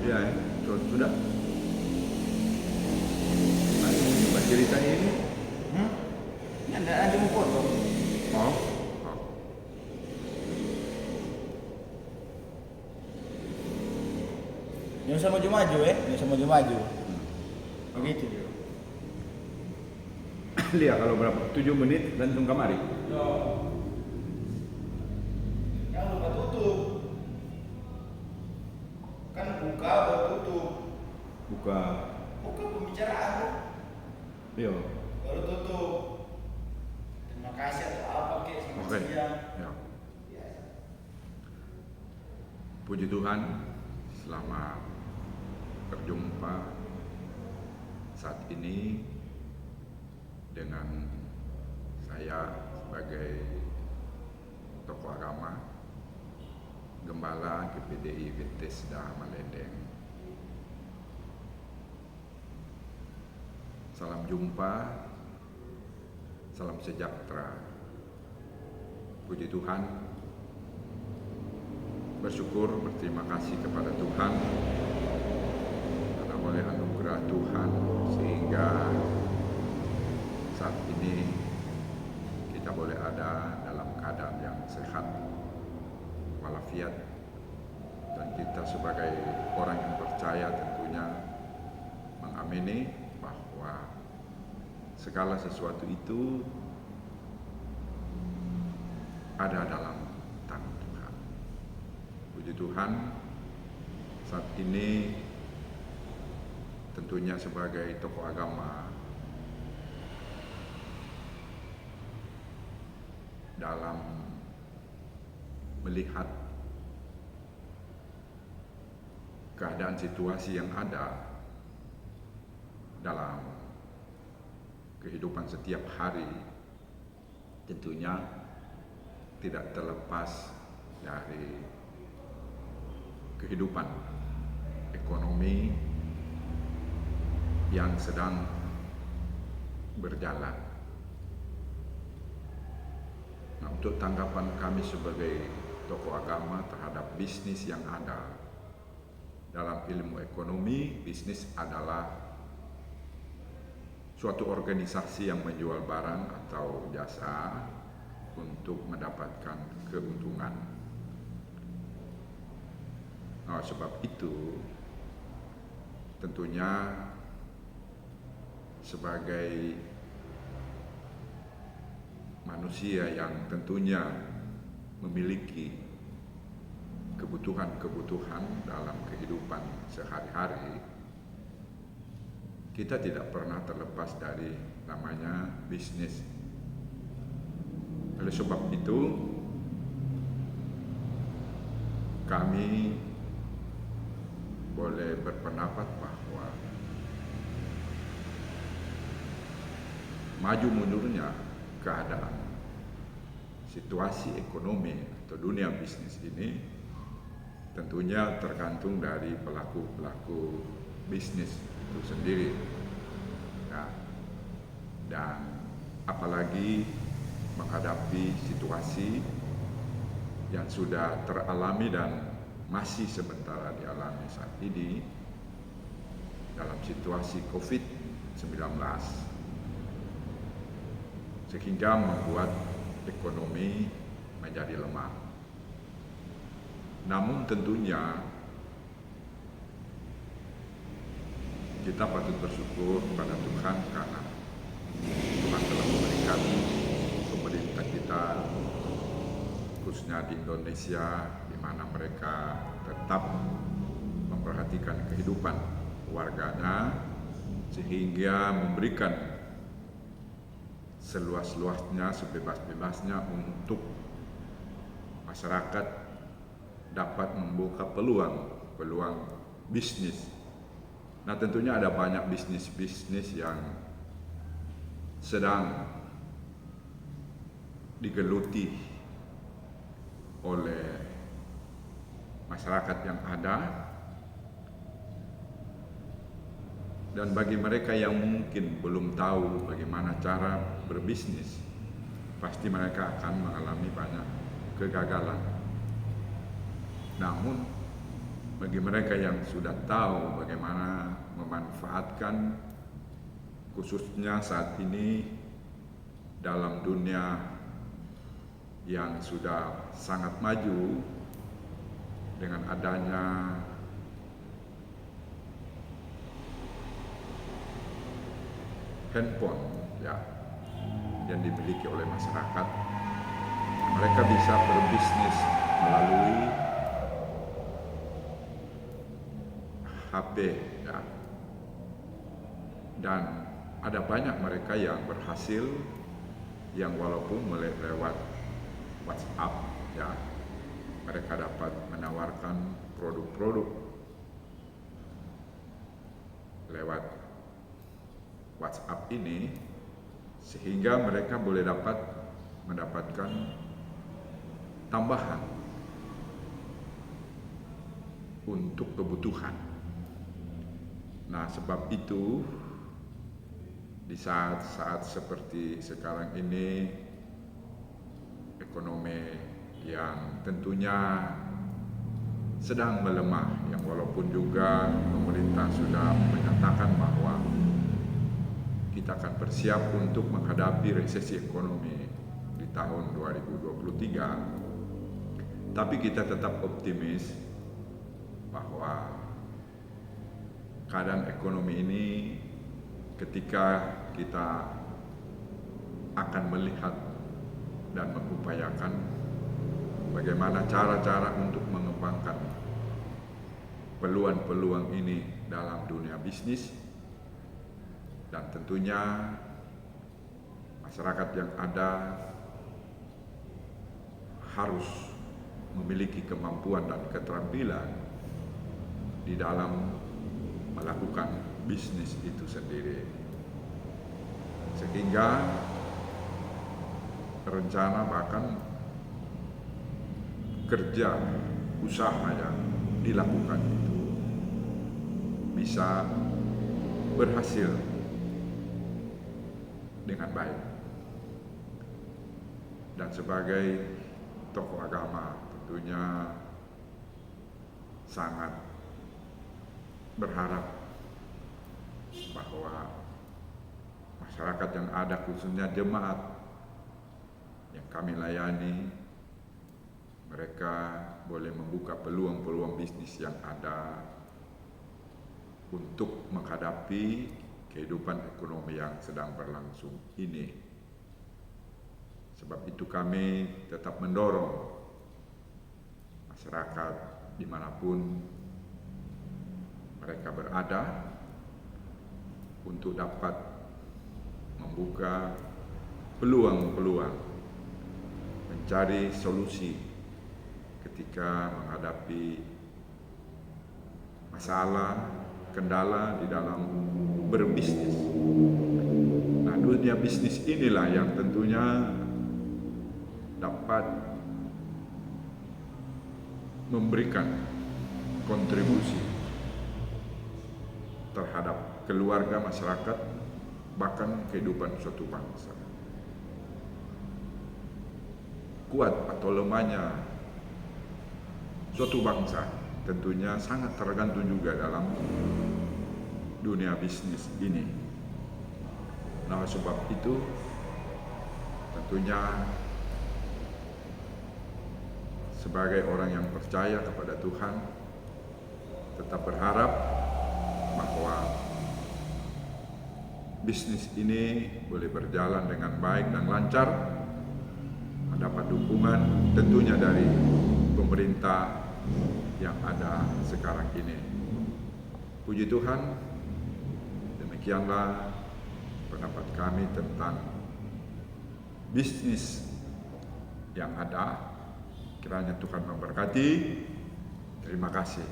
Ya, sudah. Nah, ceritanya ini. Hmm? Ini ada mau potong. Oh, oh. Yang sama maju-maju yang sama maju-maju. Begitu dia. Lihat kalau berapa? 7 menit langsung kamari. Jangan lupa tutup. Kan buka baru tutup. Buka. Buka pembicaraan Iya. baru tutup. Terima kasih atau apa kek sama Oke. siang. Ya. Puji Tuhan, selamat berjumpa saat ini dengan saya sebagai tokoh agama, Gembala GPDI Bethesda Malendeng. Salam jumpa, salam sejahtera. Puji Tuhan, bersyukur, berterima kasih kepada Tuhan karena oleh anugerah Tuhan sehingga saat ini kita boleh ada dalam keadaan yang sehat walafiat, dan kita sebagai orang yang percaya tentunya mengamini bahwa segala sesuatu itu ada dalam tangan Tuhan. Puji Tuhan, saat ini tentunya sebagai tokoh agama dalam melihat keadaan situasi yang ada dalam kehidupan setiap hari, tentunya tidak terlepas dari kehidupan ekonomi yang sedang berjalan. Nah, untuk tanggapan kami sebagai tokoh agama terhadap bisnis yang ada dalam ilmu ekonomi, bisnis adalah suatu organisasi yang menjual barang atau jasa untuk mendapatkan keuntungan. Nah, sebab itu tentunya sebagai manusia yang tentunya memiliki kebutuhan-kebutuhan dalam kehidupan sehari-hari, kita tidak pernah terlepas dari namanya bisnis. Oleh sebab itu, kami boleh berpendapat bahwa maju mundurnya keadaan situasi ekonomi atau dunia bisnis ini tentunya tergantung dari pelaku-pelaku bisnis itu sendiri. Nah, dan apalagi menghadapi situasi yang sudah teralami dan masih sementara dialami saat ini dalam situasi COVID-19, sehingga membuat ekonomi menjadi lemah. Namun tentunya kita patut bersyukur kepada Tuhan karena Tuhan telah memberikan pemerintah kita, khususnya di Indonesia, di mana mereka tetap memperhatikan kehidupan warganya sehingga memberikan seluas-luasnya, sebebas-bebasnya untuk masyarakat dapat membuka peluang bisnis. Nah, tentunya ada banyak bisnis-bisnis yang sedang digeluti oleh masyarakat yang ada, dan bagi mereka yang mungkin belum tahu bagaimana cara berbisnis, pasti mereka akan mengalami banyak kegagalan. Namun bagi mereka yang sudah tahu bagaimana memanfaatkan khususnya saat ini dalam dunia yang sudah sangat maju dengan adanya handphone ya yang dimiliki oleh masyarakat. Mereka bisa berbisnis melalui HP ya. Dan ada banyak mereka yang berhasil yang walaupun lewat WhatsApp ya, mereka dapat menawarkan produk-produk lewat WhatsApp ini sehingga mereka boleh mendapatkan tambahan untuk kebutuhan. Nah, sebab itu di saat-saat seperti sekarang ini, ekonomi yang tentunya sedang melemah, yang walaupun juga pemerintah sudah menyatakan bahwa kita akan bersiap untuk menghadapi resesi ekonomi di tahun 2023, tapi kita tetap optimis bahwa keadaan ekonomi ini ketika kita akan melihat dan mengupayakan bagaimana cara-cara untuk mengembangkan peluang-peluang ini dalam dunia bisnis, dan tentunya masyarakat yang ada harus memiliki kemampuan dan keterampilan di dalam melakukan bisnis itu sendiri, sehingga rencana bahkan kerja usaha yang dilakukan itu bisa berhasil dengan baik. Dan sebagai tokoh agama tentunya sangat berharap bahwa masyarakat yang ada, khususnya jemaat yang kami layani, mereka boleh membuka peluang-peluang bisnis yang ada untuk menghadapi kehidupan ekonomi yang sedang berlangsung ini. Sebab itu kami tetap mendorong masyarakat dimanapun mereka berada untuk dapat membuka peluang-peluang, mencari solusi ketika menghadapi masalah, kendala di dalam berbisnis. Nah, dunia bisnis inilah yang tentunya dapat memberikan kontribusi terhadap keluarga, masyarakat, bahkan kehidupan suatu bangsa. Kuat atau lemahnya suatu bangsa tentunya sangat tergantung juga dalam dunia bisnis ini. Nah, sebab itu tentunya sebagai orang yang percaya kepada Tuhan, tetap berharap bahwa bisnis ini boleh berjalan dengan baik dan lancar, mendapat dukungan tentunya dari pemerintah yang ada sekarang ini. Puji Tuhan, demikianlah pendapat kami tentang bisnis yang ada. Kiranya Tuhan memberkati. Terima kasih.